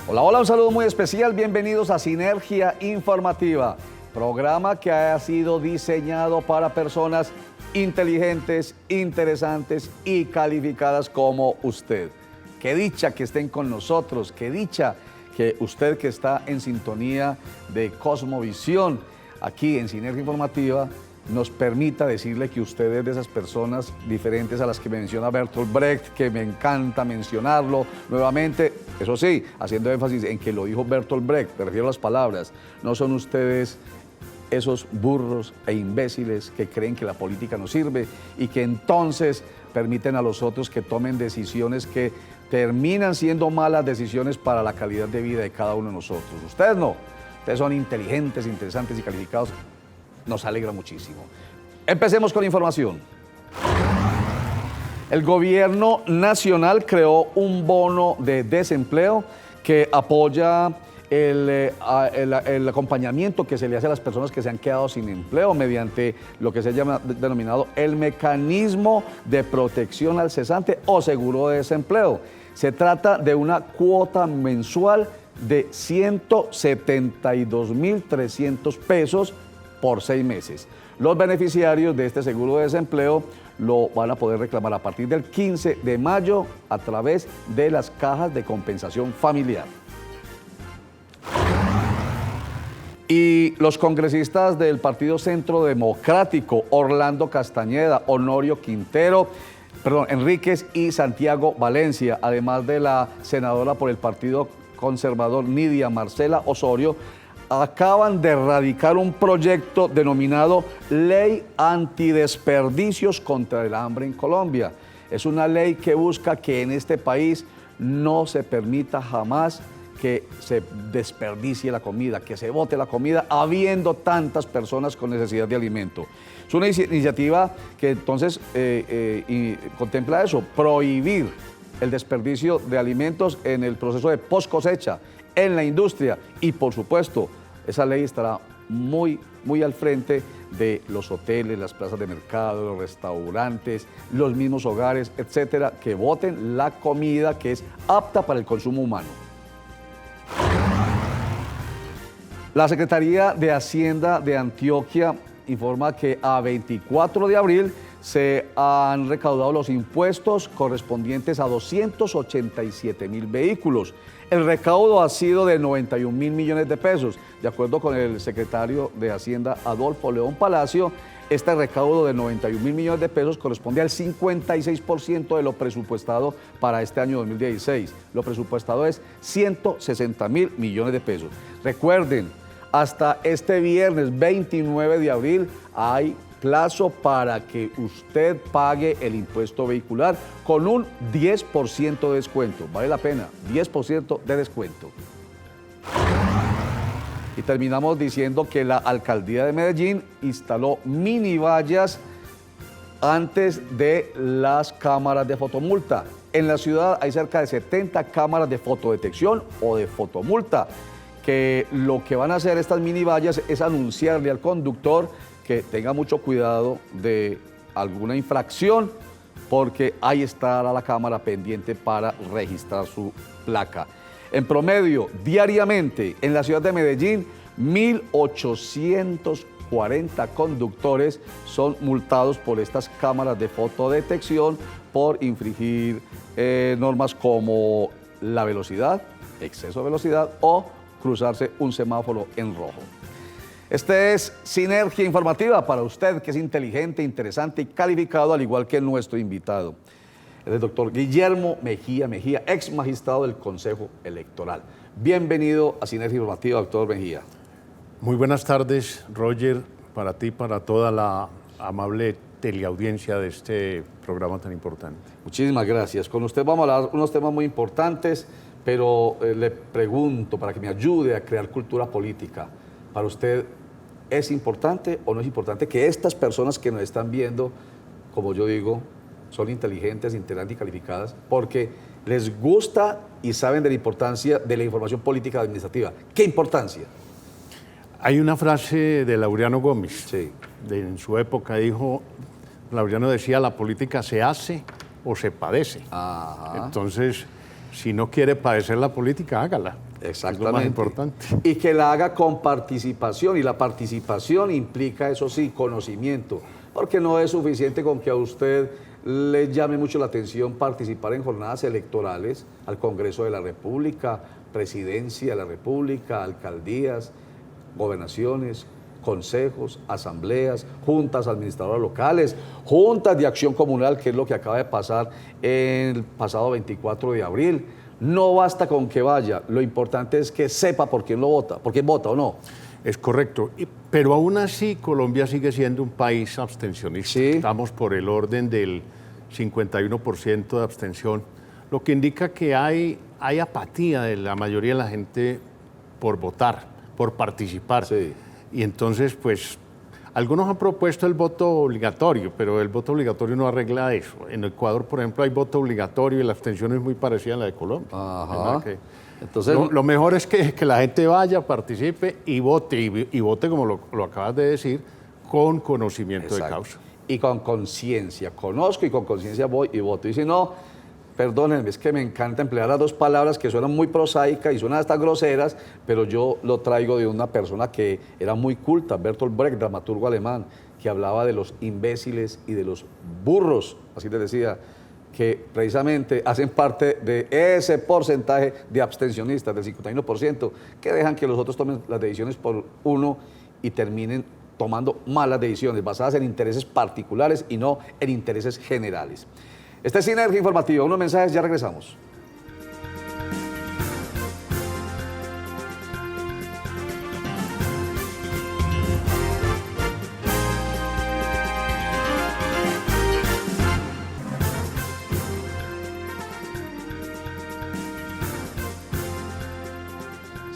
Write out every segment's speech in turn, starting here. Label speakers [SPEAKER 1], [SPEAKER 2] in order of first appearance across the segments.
[SPEAKER 1] Hola, hola, un saludo muy especial. Bienvenidos a Sinergia Informativa, programa que ha sido diseñado para personas inteligentes, interesantes y calificadas como usted. Qué dicha que estén con nosotros, qué dicha que usted que está en sintonía de Cosmovisión, aquí en Sinergia Informativa, nos permita decirle que usted es de esas personas diferentes a las que menciona Bertolt Brecht, que me encanta mencionarlo nuevamente, eso sí, haciendo énfasis en que lo dijo Bertolt Brecht, me refiero a las palabras, no son ustedes esos burros e imbéciles que creen que la política no sirve y que entonces permiten a los otros que tomen decisiones que terminan siendo malas decisiones para la calidad de vida de cada uno de nosotros. Ustedes no, ustedes son inteligentes, interesantes y calificados. Nos alegra muchísimo. Empecemos con información. El gobierno nacional creó un bono de desempleo que apoya el acompañamiento que se le hace a las personas que se han quedado sin empleo mediante lo que se llama denominado el mecanismo de protección al cesante o seguro de desempleo. Se trata de una cuota mensual de 172.300 pesos por 6 meses. Los beneficiarios de este seguro de desempleo lo van a poder reclamar a partir del 15 de mayo a través de las cajas de compensación familiar. Y los congresistas del Partido Centro Democrático, Orlando Castañeda, Honorio Quintero, Enríquez y Santiago Valencia, además de la senadora por el Partido Conservador Nidia Marcela Osorio, acaban de radicar un proyecto denominado Ley Antidesperdicios contra el Hambre en Colombia. Es una ley que busca que en este país no se permita jamás que se desperdicie la comida, que se bote la comida, habiendo tantas personas con necesidad de alimento. Es una iniciativa que entonces contempla eso, prohibir el desperdicio de alimentos en el proceso de post cosecha, en la industria y, por supuesto, esa ley estará muy al frente de los hoteles, las plazas de mercado, los restaurantes, los mismos hogares, etcétera, que boten la comida que es apta para el consumo humano. La Secretaría de Hacienda de Antioquia informa que a 24 de abril se han recaudado los impuestos correspondientes a 287.000 vehículos. El recaudo ha sido de 91.000 millones de pesos. De acuerdo con el secretario de Hacienda, Adolfo León Palacio, este recaudo de 91.000 millones de pesos corresponde al 56% de lo presupuestado para este año 2016. Lo presupuestado es 160.000 millones de pesos. Recuerden, hasta este viernes 29 de abril hay plazo para que usted pague el impuesto vehicular con un 10% de descuento. Vale la pena, 10% de descuento. Y terminamos diciendo que la alcaldía de Medellín instaló mini vallas antes de las cámaras de fotomulta. En la ciudad hay cerca de 70 cámaras de fotodetección o de fotomulta, que lo que van a hacer estas mini vallas es anunciarle al conductor que tenga mucho cuidado de alguna infracción, porque ahí estará la cámara pendiente para registrar su placa. En promedio, diariamente, en la ciudad de Medellín, 1.840 conductores son multados por estas cámaras de fotodetección por infringir normas como la velocidad, exceso de velocidad o cruzarse un semáforo en rojo. Este es Sinergia Informativa para usted, que es inteligente, interesante y calificado, al igual que nuestro invitado. Es el doctor Guillermo Mejía, ex magistrado del Consejo Electoral. Bienvenido a Sinergia Informativa, doctor Mejía.
[SPEAKER 2] Muy buenas tardes, Roger, para ti, para toda la amable teleaudiencia de este programa tan importante.
[SPEAKER 1] Muchísimas gracias. Con usted vamos a hablar unos temas muy importantes, pero le pregunto para que me ayude a crear cultura política. Para usted, ¿es importante o no es importante que estas personas que nos están viendo, como yo digo, son inteligentes, interesantes y calificadas, porque les gusta y saben de la importancia de la información política administrativa? ¿Qué importancia?
[SPEAKER 2] Hay una frase de Laureano Gómez,
[SPEAKER 1] Sí.
[SPEAKER 2] en su época Laureano decía, la política se hace o se padece.
[SPEAKER 1] Ajá.
[SPEAKER 2] Entonces, si no quiere padecer la política, hágala.
[SPEAKER 1] Exactamente.
[SPEAKER 2] Es lo más importante.
[SPEAKER 1] Y que la haga con participación, y la participación implica, eso sí, conocimiento, porque no es suficiente con que a usted le llame mucho la atención participar en jornadas electorales al Congreso de la República, Presidencia de la República, alcaldías, gobernaciones, consejos, asambleas, juntas administradoras locales, juntas de acción comunal, que es lo que acaba de pasar el pasado 24 de abril. No basta con que vaya, lo importante es que sepa por quién lo vota, por quién vota o no.
[SPEAKER 2] Es correcto, pero aún así Colombia sigue siendo un país abstencionista.
[SPEAKER 1] Sí.
[SPEAKER 2] Estamos por el orden del 51% de abstención, lo que indica que hay apatía de la mayoría de la gente por votar, por participar.
[SPEAKER 1] Sí.
[SPEAKER 2] Y entonces, pues, algunos han propuesto el voto obligatorio, pero el voto obligatorio no arregla eso. En Ecuador, por ejemplo, hay voto obligatorio y la abstención es muy parecida a la de Colombia.
[SPEAKER 1] Ajá.
[SPEAKER 2] Que
[SPEAKER 1] Entonces,
[SPEAKER 2] lo mejor es que la gente vaya, participe y vote, y vote, como lo acabas de decir, con conocimiento
[SPEAKER 1] exacto.
[SPEAKER 2] de causa.
[SPEAKER 1] Y con conciencia. Conozco y con conciencia voy y voto. Y si no, perdónenme, es que me encanta emplear las dos palabras que suenan muy prosaicas y suenan hasta groseras, pero yo lo traigo de una persona que era muy culta, Bertolt Brecht, dramaturgo alemán, que hablaba de los imbéciles y de los burros, así les decía, que precisamente hacen parte de ese porcentaje de abstencionistas, del 51%, que dejan que los otros tomen las decisiones por uno y terminen tomando malas decisiones basadas en intereses particulares y no en intereses generales. Este es Sinergia Informativa, unos mensajes, ya regresamos.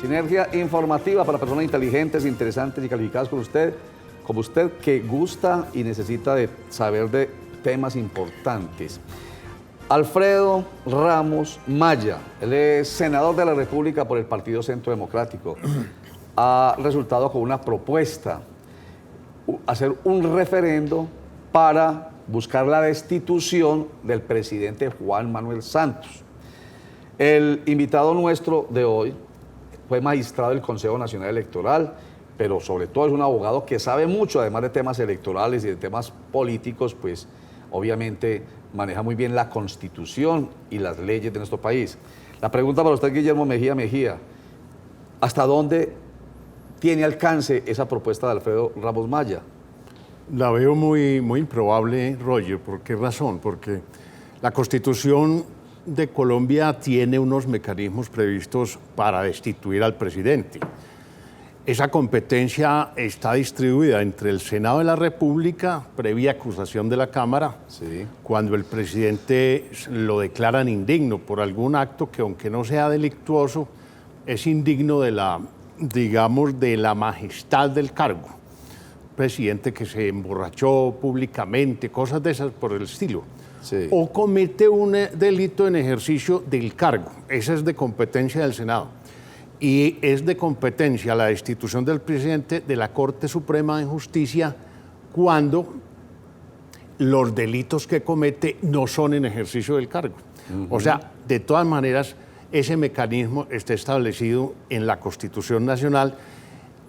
[SPEAKER 1] Sinergia Informativa para personas inteligentes, interesantes y calificadas como usted que gusta y necesita de saber de temas importantes. Alfredo Ramos Maya, él es senador de la República por el Partido Centro Democrático. Ha resultado con una propuesta, hacer un referendo para buscar la destitución del presidente Juan Manuel Santos. El invitado nuestro de hoy fue magistrado del Consejo Nacional Electoral, pero sobre todo es un abogado que sabe mucho, además de temas electorales y de temas políticos, pues obviamente maneja muy bien la Constitución y las leyes de nuestro país. La pregunta para usted, Guillermo Mejía, ¿hasta dónde tiene alcance esa propuesta de Alfredo Ramos Maya?
[SPEAKER 2] La veo muy, muy improbable, Roger. ¿Por qué razón? Porque la Constitución de Colombia tiene unos mecanismos previstos para destituir al presidente. Esa competencia está distribuida entre el Senado de la República, previa acusación de la Cámara,
[SPEAKER 1] sí,
[SPEAKER 2] cuando el presidente lo declaran indigno por algún acto que, aunque no sea delictuoso, es indigno de la, digamos, de la majestad del cargo. Presidente que se emborrachó públicamente, cosas de esas por el estilo.
[SPEAKER 1] sí.
[SPEAKER 2] O comete un delito en ejercicio del cargo. Esa es de competencia del Senado. Y es de competencia la destitución del presidente de la Corte Suprema de Justicia cuando los delitos que comete no son en ejercicio del cargo. O sea, de todas maneras, ese mecanismo está establecido en la Constitución Nacional,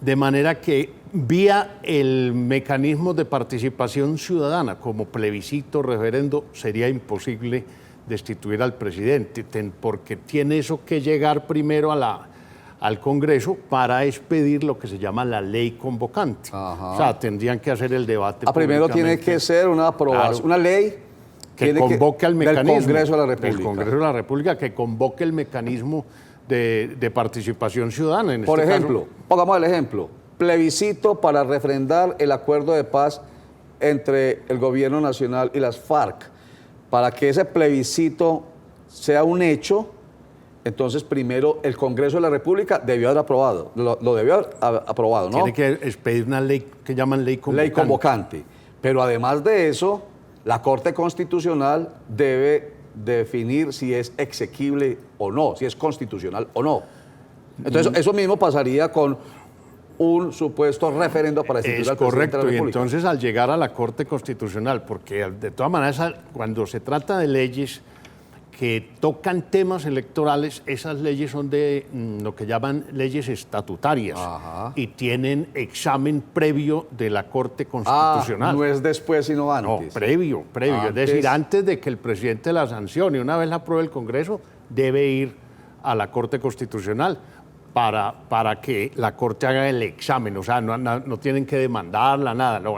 [SPEAKER 2] de manera que vía el mecanismo de participación ciudadana, como plebiscito, referendo, sería imposible destituir al presidente, porque tiene eso que llegar primero al Congreso para expedir lo que se llama la ley convocante.
[SPEAKER 1] Ajá.
[SPEAKER 2] O sea, tendrían que hacer el debate.
[SPEAKER 1] Primero tiene que ser una aprobación,
[SPEAKER 2] claro,
[SPEAKER 1] una ley
[SPEAKER 2] que convoque al mecanismo
[SPEAKER 1] del Congreso de la República.
[SPEAKER 2] Del Congreso de la República, que convoque el mecanismo de participación ciudadana. En
[SPEAKER 1] Por
[SPEAKER 2] este
[SPEAKER 1] ejemplo, pongamos el ejemplo, plebiscito para refrendar el acuerdo de paz entre el gobierno nacional y las FARC. Para que ese plebiscito sea un hecho, entonces primero el Congreso de la República debió haber aprobado, lo debió haber aprobado, ¿no?
[SPEAKER 2] Tiene que expedir una ley que llaman ley convocante.
[SPEAKER 1] Ley convocante. Pero además de eso, la Corte Constitucional debe definir si es exequible o no, si es constitucional o no. Entonces, eso mismo pasaría con un supuesto referendo para destituir al presidente de la República.
[SPEAKER 2] Y entonces al llegar a la Corte Constitucional, porque de todas maneras cuando se trata de leyes que tocan temas electorales, esas leyes son de lo que llaman leyes estatutarias.
[SPEAKER 1] Ajá.
[SPEAKER 2] Y tienen examen previo de la Corte Constitucional.
[SPEAKER 1] No es después, sino antes.
[SPEAKER 2] No, previo. Es decir, antes de que el presidente la sancione, una vez la apruebe el Congreso, debe ir a la Corte Constitucional para que la Corte haga el examen. O sea, no tienen que demandarla, nada. No,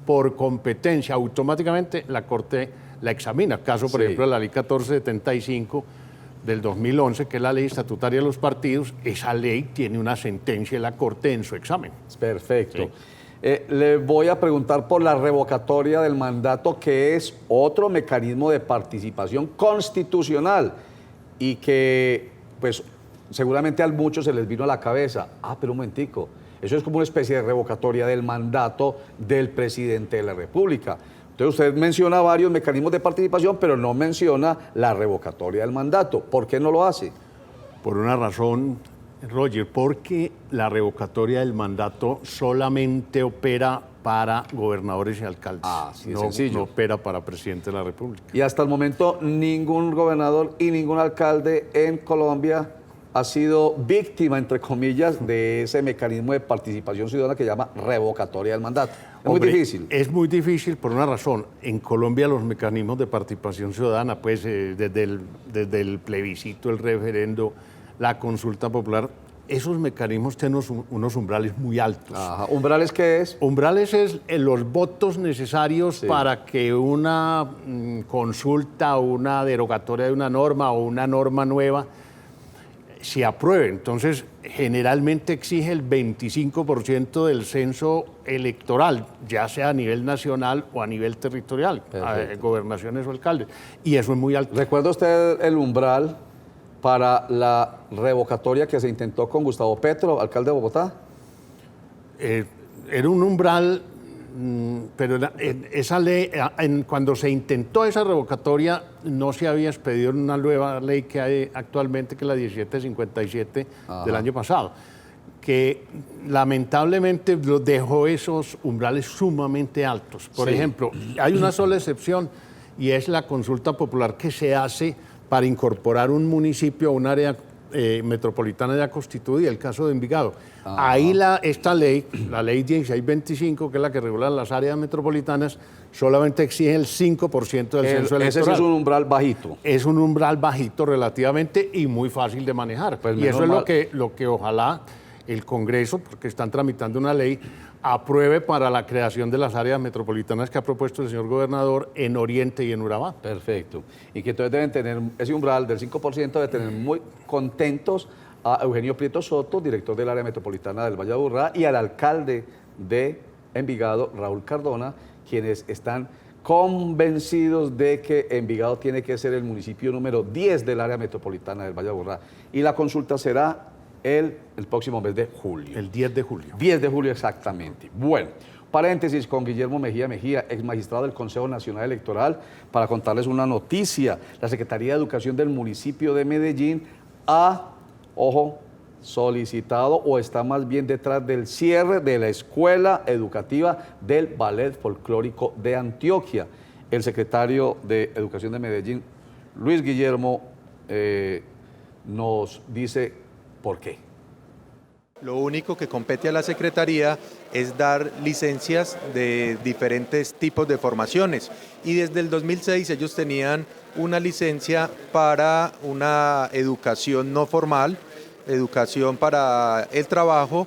[SPEAKER 2] por competencia, automáticamente la Corte la examina. Caso, por ejemplo, de la Ley 1475 del 2011, que es la ley estatutaria de los partidos, esa ley tiene una sentencia de la Corte en su examen.
[SPEAKER 1] Perfecto. Sí. Le voy a preguntar por la revocatoria del mandato, que es otro mecanismo de participación constitucional y que, pues, seguramente a muchos se les vino a la cabeza. Pero un momentico, eso es como una especie de revocatoria del mandato del presidente de la República. Entonces usted menciona varios mecanismos de participación, pero no menciona la revocatoria del mandato. ¿Por qué no lo hace?
[SPEAKER 2] Por una razón, Roger, porque la revocatoria del mandato solamente opera para gobernadores y alcaldes.
[SPEAKER 1] Sí, sencillo.
[SPEAKER 2] No opera para presidente de la República.
[SPEAKER 1] Y hasta el momento ningún gobernador y ningún alcalde en Colombia ha sido víctima, entre comillas, de ese mecanismo de participación ciudadana que se llama revocatoria del mandato. Es muy difícil.
[SPEAKER 2] Es muy difícil por una razón. En Colombia los mecanismos de participación ciudadana, pues desde el plebiscito, el referendo, la consulta popular, esos mecanismos tienen unos umbrales muy altos.
[SPEAKER 1] Ajá. ¿Umbrales qué es?
[SPEAKER 2] Umbrales es los votos necesarios para que una consulta o una derogatoria de una norma o una norma nueva se apruebe. Entonces, generalmente exige el 25% del censo electoral, ya sea a nivel nacional o a nivel territorial, gobernaciones o alcaldes. Y eso es muy alto.
[SPEAKER 1] ¿Recuerda usted el umbral para la revocatoria que se intentó con Gustavo Petro, alcalde de Bogotá?
[SPEAKER 2] Era un umbral, pero esa ley, cuando se intentó esa revocatoria, no se había expedido una nueva ley que hay actualmente, que es la 1757 del año pasado, que lamentablemente dejó esos umbrales sumamente altos. Por ejemplo, hay una sola excepción, y es la consulta popular que se hace para incorporar un municipio a un área metropolitana ya constituida, el caso de Envigado. Ahí esta ley, la ley 1625, que es la que regula las áreas metropolitanas, solamente exige el 5% del censo electoral.
[SPEAKER 1] Ese es un umbral bajito.
[SPEAKER 2] Es un umbral bajito relativamente y muy fácil de manejar. Pues y eso es lo que ojalá el Congreso, porque están tramitando una ley, apruebe para la creación de las áreas metropolitanas que ha propuesto el señor gobernador en Oriente y en Urabá.
[SPEAKER 1] Perfecto. Y que entonces deben tener ese umbral del 5%, deben tener muy contentos a Eugenio Prieto Soto, director del área metropolitana del Valle de Aburrá, y al alcalde de Envigado, Raúl Cardona, quienes están convencidos de que Envigado tiene que ser el municipio número 10 del área metropolitana del Valle de Aburrá. Y la consulta será el próximo mes de julio.
[SPEAKER 2] El 10 de julio.
[SPEAKER 1] 10 de julio exactamente. Bueno, paréntesis con Guillermo Mejía, ex magistrado del Consejo Nacional Electoral, para contarles una noticia. La Secretaría de Educación del municipio de Medellín ha, solicitado o está más bien detrás del cierre de la escuela educativa del Ballet Folclórico de Antioquia. El secretario de Educación de Medellín, Luis Guillermo, nos dice ¿por qué?
[SPEAKER 3] Lo único que compete a la Secretaría es dar licencias de diferentes tipos de formaciones, y desde el 2006 ellos tenían una licencia para una educación no formal, educación para el trabajo,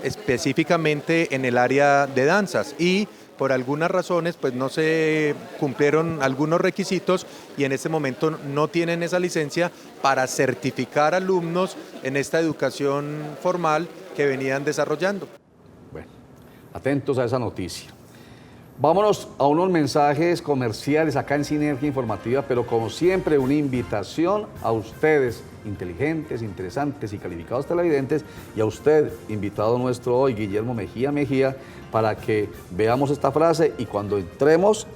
[SPEAKER 3] específicamente en el área de danzas, y por algunas razones pues no se cumplieron algunos requisitos y en este momento no tienen esa licencia para certificar alumnos en esta educación formal que venían desarrollando.
[SPEAKER 1] Bueno, atentos a esa noticia. Vámonos a unos mensajes comerciales acá en Sinergia Informativa, pero como siempre una invitación a ustedes, inteligentes, interesantes y calificados televidentes, y a usted, invitado nuestro hoy, Guillermo Mejía, para que veamos esta frase y cuando entremos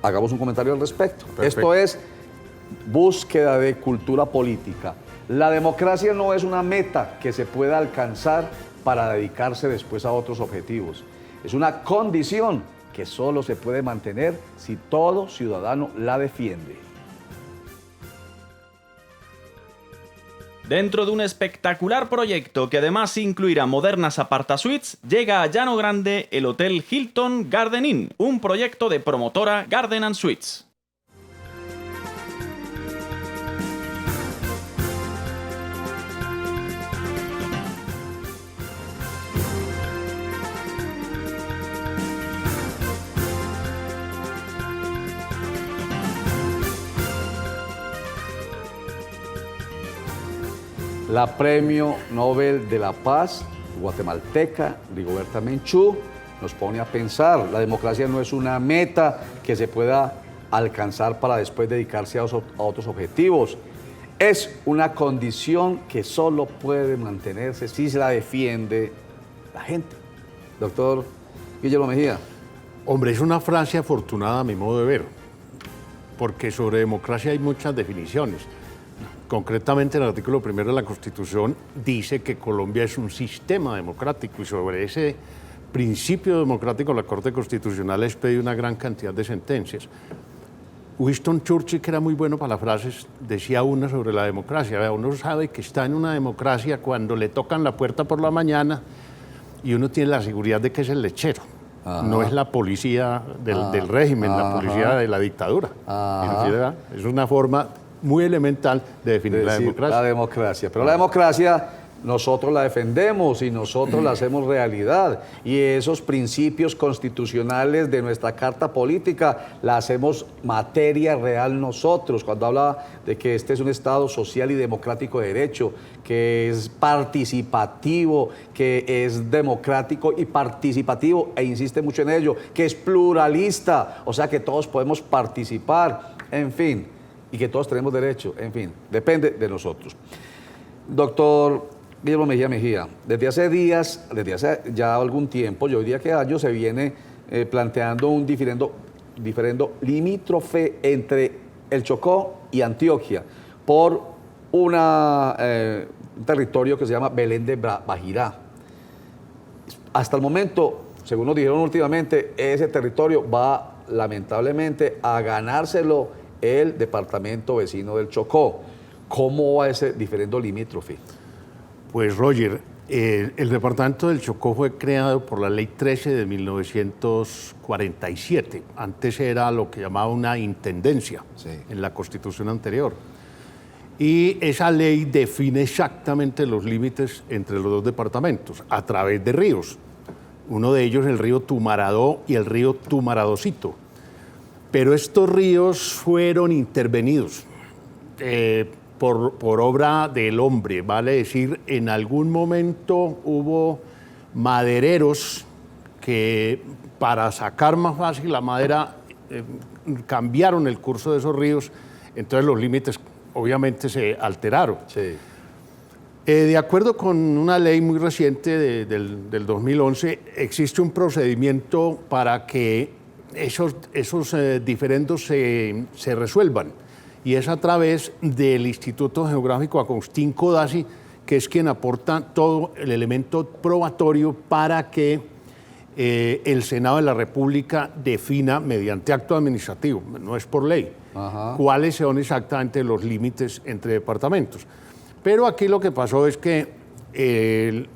[SPEAKER 1] hagamos un comentario al respecto. Perfecto. Esto es búsqueda de cultura política. La democracia no es una meta que se pueda alcanzar para dedicarse después a otros objetivos. Es una condición que solo se puede mantener si todo ciudadano la defiende.
[SPEAKER 4] Dentro de un espectacular proyecto que además incluirá modernas apartasuites, llega a Llano Grande el Hotel Hilton Garden Inn, un proyecto de promotora Garden & Suites.
[SPEAKER 1] La Premio Nobel de la Paz, guatemalteca, Rigoberta Menchú, nos pone a pensar. La democracia no es una meta que se pueda alcanzar para después dedicarse a otros objetivos. Es una condición que solo puede mantenerse si se la defiende la gente. Doctor Guillermo Mejía.
[SPEAKER 2] Hombre, es una frase afortunada a mi modo de ver, porque sobre democracia hay muchas definiciones. Concretamente, el artículo 1 de la Constitución dice que Colombia es un sistema democrático y sobre ese principio democrático la Corte Constitucional ha expedido una gran cantidad de sentencias. Winston Churchill, que era muy bueno para las frases, decía una sobre la democracia. Uno sabe que está en una democracia cuando le tocan la puerta por la mañana y uno tiene la seguridad de que es el lechero. Ajá. No es la policía del régimen, la policía de la dictadura. Es una forma muy elemental de definir la democracia.
[SPEAKER 1] La democracia. Pero la democracia nosotros la defendemos y nosotros la hacemos realidad. Y esos principios constitucionales de nuestra Carta Política la hacemos materia real nosotros. Cuando habla de que este es un Estado social y democrático de derecho, que es participativo, que es democrático y participativo, e insiste mucho en ello, que es pluralista, o sea que todos podemos participar, en fin, y que todos tenemos derecho, en fin, depende de nosotros. Doctor Guillermo Mejía, desde hace días, desde hace ya algún tiempo, yo diría que años, se viene planteando un diferendo limítrofe entre el Chocó y Antioquia por un territorio que se llama Belén de Bajirá. Hasta el momento, según nos dijeron últimamente, ese territorio va lamentablemente a ganárselo el departamento vecino del Chocó. ¿Cómo va ese diferendo limítrofe?
[SPEAKER 2] Pues Roger, el departamento del Chocó fue creado por la Ley 13 de 1947. Antes era lo que llamaba una intendencia en la Constitución anterior. Y esa ley define exactamente los límites entre los dos departamentos a través de ríos. Uno de ellos, el río Tumaradó y el río Tumaradocito. Pero estos ríos fueron intervenidos por obra del hombre, vale decir, en algún momento hubo madereros que para sacar más fácil la madera cambiaron el curso de esos ríos, entonces los límites obviamente se alteraron. Sí. De acuerdo con una ley muy reciente del 2011, existe un procedimiento para que esos diferendos se resuelvan, y es a través del Instituto Geográfico Agustín Codazzi, que es quien aporta todo el elemento probatorio para que el Senado de la República defina mediante acto administrativo, no es por ley, cuáles son exactamente los límites entre departamentos. Pero aquí lo que pasó es que el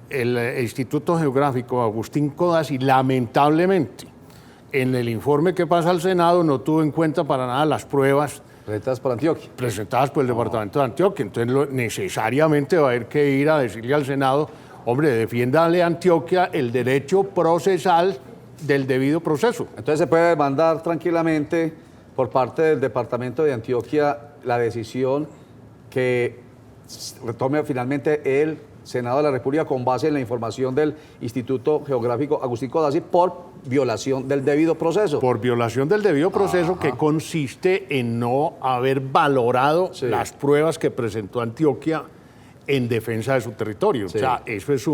[SPEAKER 2] Instituto Geográfico Agustín Codazzi, lamentablemente, en el informe que pasa al Senado no tuvo en cuenta para nada las pruebas presentadas por el departamento de Antioquia. Entonces necesariamente va a haber que ir a decirle al Senado, hombre, defiéndale a Antioquia el derecho procesal del debido proceso.
[SPEAKER 1] Entonces se puede demandar tranquilamente por parte del departamento de Antioquia la decisión que retome finalmente el Senado de la República con base en la información del Instituto Geográfico Agustín Codazzi por violación del debido proceso.
[SPEAKER 2] Por violación del debido proceso, que consiste en no haber valorado las pruebas que presentó Antioquia en defensa de su territorio. Sí. O sea, eso es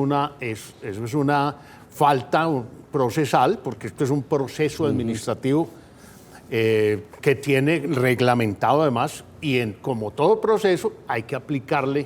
[SPEAKER 2] una falta procesal, porque esto es un proceso administrativo que tiene reglamentado además, y como todo proceso hay que aplicarle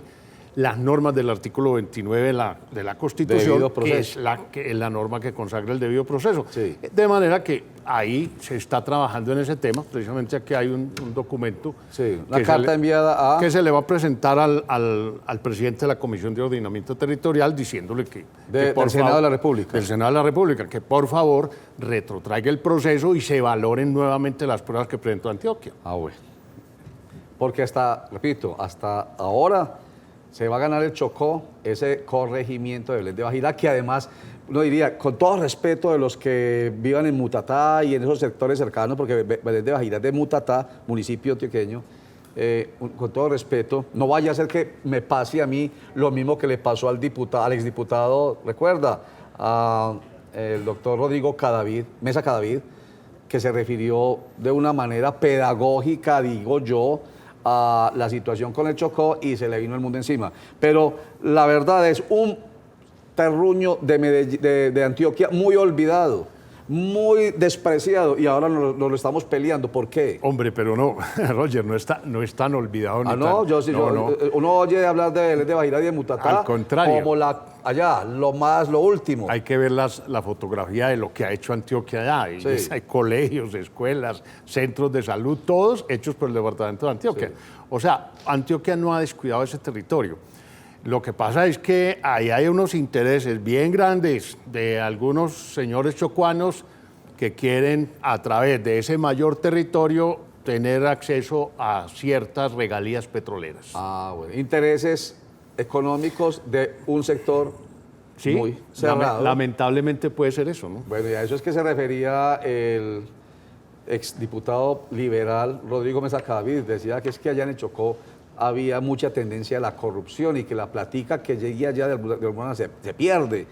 [SPEAKER 2] las normas del artículo 29 de la Constitución,
[SPEAKER 1] Debido
[SPEAKER 2] que
[SPEAKER 1] proceso.
[SPEAKER 2] es la norma que consagra el debido proceso.
[SPEAKER 1] Sí.
[SPEAKER 2] De manera que ahí se está trabajando en ese tema, precisamente aquí hay un documento
[SPEAKER 1] Sí, una
[SPEAKER 2] que
[SPEAKER 1] carta enviada a...
[SPEAKER 2] que se le va a presentar al presidente de la Comisión de Ordenamiento Territorial diciéndole que
[SPEAKER 1] del Senado de la República.
[SPEAKER 2] Del Senado de la República, que por favor retrotraiga el proceso y se valoren nuevamente las pruebas que presentó Antioquia.
[SPEAKER 1] Ah, bueno. Porque repito, hasta ahora se va a ganar el Chocó, ese corregimiento de Belén de Bajira, que además, uno diría, con todo respeto de los que vivan en Mutatá y en esos sectores cercanos, porque Belén de Bajira es de Mutatá, municipio antioqueño, con todo respeto, no vaya a ser que me pase a mí lo mismo que le pasó al exdiputado, recuerda, el doctor Rodrigo Mesa Cadavid, que se refirió de una manera pedagógica, digo yo, a la situación con el Chocó y se le vino el mundo encima. Pero la verdad es un terruño de Antioquia muy olvidado, muy despreciado y ahora nos lo estamos peleando. ¿Por qué?
[SPEAKER 2] Hombre, pero no, Roger, no es tan olvidado.
[SPEAKER 1] Ah,
[SPEAKER 2] ni
[SPEAKER 1] no,
[SPEAKER 2] tan, no.
[SPEAKER 1] uno oye hablar de Belén de Bajira y de Mutatá
[SPEAKER 2] Al contrario.
[SPEAKER 1] como lo último.
[SPEAKER 2] Hay que ver la fotografía de lo que ha hecho Antioquia allá. Y
[SPEAKER 1] Sí.
[SPEAKER 2] hay colegios, escuelas, centros de salud, todos hechos por el departamento de Antioquia.
[SPEAKER 1] Sí.
[SPEAKER 2] O sea, Antioquia no ha descuidado ese territorio. Lo que pasa es que ahí hay unos intereses bien grandes de algunos señores chocuanos que quieren, a través de ese mayor territorio, tener acceso a ciertas regalías petroleras.
[SPEAKER 1] Ah, bueno. Intereses económicos de un sector
[SPEAKER 2] Sí,
[SPEAKER 1] muy cerrado.
[SPEAKER 2] lamentablemente puede ser eso, ¿no?
[SPEAKER 1] Bueno, y a eso es que se refería el exdiputado liberal Rodrigo Mesa Cadavid. Decía que es que allá en el Chocó había mucha tendencia a la corrupción y que la platica que llegue allá de alguna manera se pierde.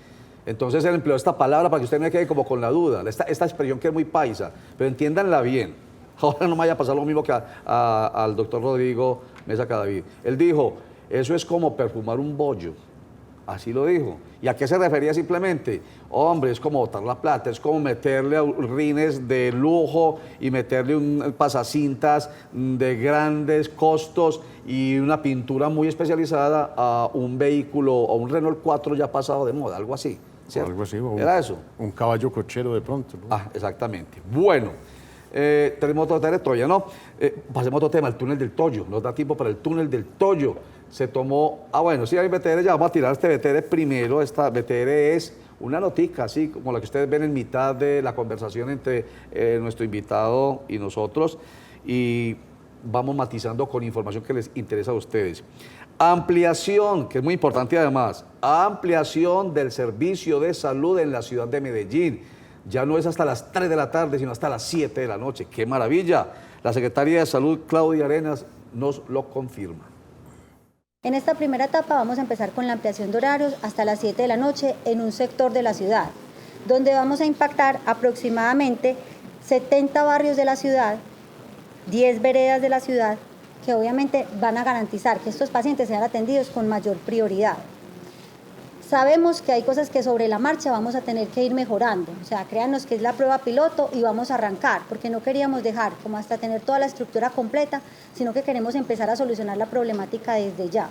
[SPEAKER 1] Entonces él empleó esta palabra para que usted no quede como con la duda, esta expresión que es muy paisa, pero entiéndanla bien. Ahora no me vaya a pasar lo mismo que al doctor Rodrigo Mesa Cadavid. Él dijo, eso es como perfumar un bollo. Así lo dijo. ¿Y a qué se refería simplemente? Hombre, es como botar la plata, es como meterle a rines de lujo y meterle un pasacintas de grandes costos y una pintura muy especializada a un vehículo, o un Renault 4 ya pasado de moda, algo así. ¿Cierto?
[SPEAKER 2] Algo así.
[SPEAKER 1] ¿Era eso?
[SPEAKER 2] Un caballo cochero de pronto, ¿no?
[SPEAKER 1] Ah, exactamente. Bueno, tenemos otro territorio, ¿no? Pasemos a otro tema, el túnel del Toyo. Nos da tiempo para el túnel del Toyo. Se tomó, bueno, sí hay BTR, ya vamos a tirar este BTR primero. Esta BTR es una notica, así como la que ustedes ven en mitad de la conversación entre nuestro invitado y nosotros. Y vamos matizando con información que les interesa a ustedes. Ampliación, que es muy importante además, ampliación del servicio de salud en la ciudad de Medellín. Ya no es hasta las 3 de la tarde, sino hasta las 7 de la noche. ¡Qué maravilla! La Secretaría de Salud, Claudia Arenas, nos lo confirma.
[SPEAKER 5] En esta primera etapa vamos a empezar con la ampliación de horarios hasta las 7 de la noche en un sector de la ciudad, donde vamos a impactar aproximadamente 70 barrios de la ciudad, 10 veredas de la ciudad, que obviamente van a garantizar que estos pacientes sean atendidos con mayor prioridad. Sabemos que hay cosas que sobre la marcha vamos a tener que ir mejorando, o sea, créanos que es la prueba piloto y vamos a arrancar, porque no queríamos dejar como hasta tener toda la estructura completa, sino que queremos empezar a solucionar la problemática desde ya.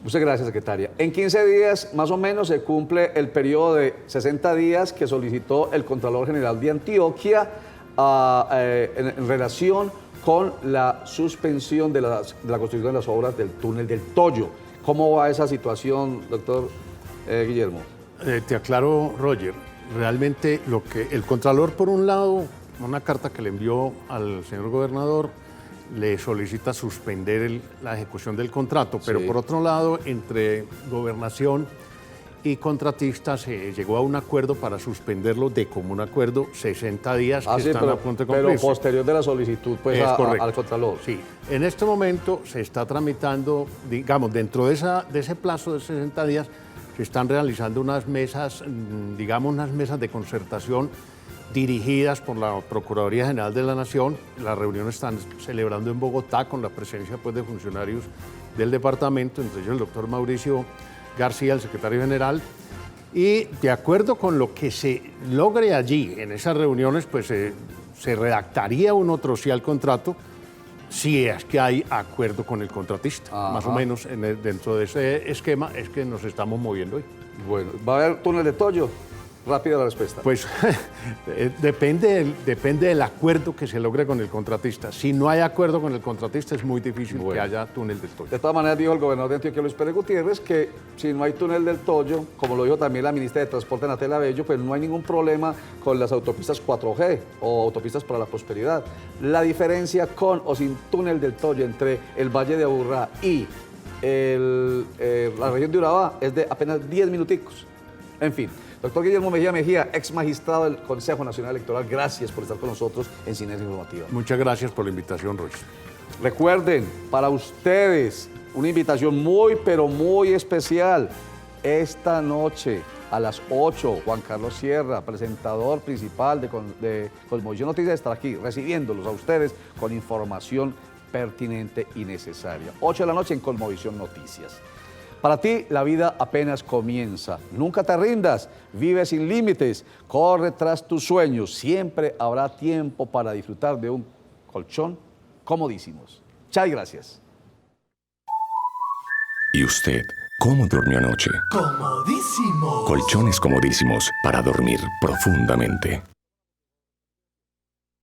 [SPEAKER 1] Muchas gracias, secretaria. En 15 días, más o menos, se cumple el periodo de 60 días que solicitó el Contralor General de Antioquia en relación con la suspensión de la construcción de las obras del túnel del Toyo. ¿Cómo va esa situación, doctor Guillermo?
[SPEAKER 2] Te aclaro, Roger. Realmente lo que el Contralor, por un lado, una carta que le envió al señor gobernador, le solicita suspender la ejecución del contrato, pero
[SPEAKER 1] Sí.
[SPEAKER 2] por otro lado, entre Gobernación y contratistas se llegó a un acuerdo para suspenderlo de común acuerdo 60 días que
[SPEAKER 1] Sí,
[SPEAKER 2] están a punto de
[SPEAKER 1] pero
[SPEAKER 2] cumplirse.
[SPEAKER 1] posterior de la solicitud pues,
[SPEAKER 2] Es correcto.
[SPEAKER 1] al Contralor.
[SPEAKER 2] Sí, en este momento se está tramitando, digamos, dentro de ese plazo de 60 días, se están realizando unas mesas, digamos, unas mesas de concertación dirigidas por la Procuraduría General de la Nación. Las reuniones están celebrando en Bogotá con la presencia pues, de funcionarios del departamento, entre ellos el doctor Mauricio García, el secretario general, y de acuerdo con lo que se logre allí en esas reuniones, pues se redactaría un otro sí al contrato si es que hay acuerdo con el contratista.
[SPEAKER 1] Ajá.
[SPEAKER 2] Más o menos dentro de ese esquema es que nos estamos moviendo hoy.
[SPEAKER 1] Bueno, ¿va a haber túnel de Toyo? Rápida la respuesta.
[SPEAKER 2] Pues depende del acuerdo que se logre con el contratista. Si no hay acuerdo con el contratista es muy difícil que haya túnel del Toyo.
[SPEAKER 1] De todas maneras, dijo el gobernador de Antioquia, Luis Pérez Gutiérrez, que si no hay túnel del Toyo, como lo dijo también la ministra de Transporte, Natela Bello, pues no hay ningún problema con las autopistas 4G o autopistas para la prosperidad. La diferencia con o sin túnel del Toyo entre el Valle de Aburrá y la región de Urabá es de apenas 10 minuticos. En fin, doctor Guillermo Mejía, ex magistrado del Consejo Nacional Electoral, gracias por estar con nosotros en Sinergia Informativa.
[SPEAKER 2] Muchas gracias por la invitación, Roy.
[SPEAKER 1] Recuerden, para ustedes, una invitación muy, pero muy especial. Esta noche, a las 8, Juan Carlos Sierra, presentador principal de Cosmovisión Noticias, estará aquí recibiéndolos a ustedes con información pertinente y necesaria. 8 de la noche en Cosmovisión Noticias. Para ti, la vida apenas comienza. Nunca te rindas, vive sin límites, corre tras tus sueños. Siempre habrá tiempo para disfrutar de un colchón comodísimos. Chao y gracias.
[SPEAKER 6] ¿Y usted cómo durmió anoche?
[SPEAKER 7] Comodísimo.
[SPEAKER 6] Colchones comodísimos para dormir profundamente.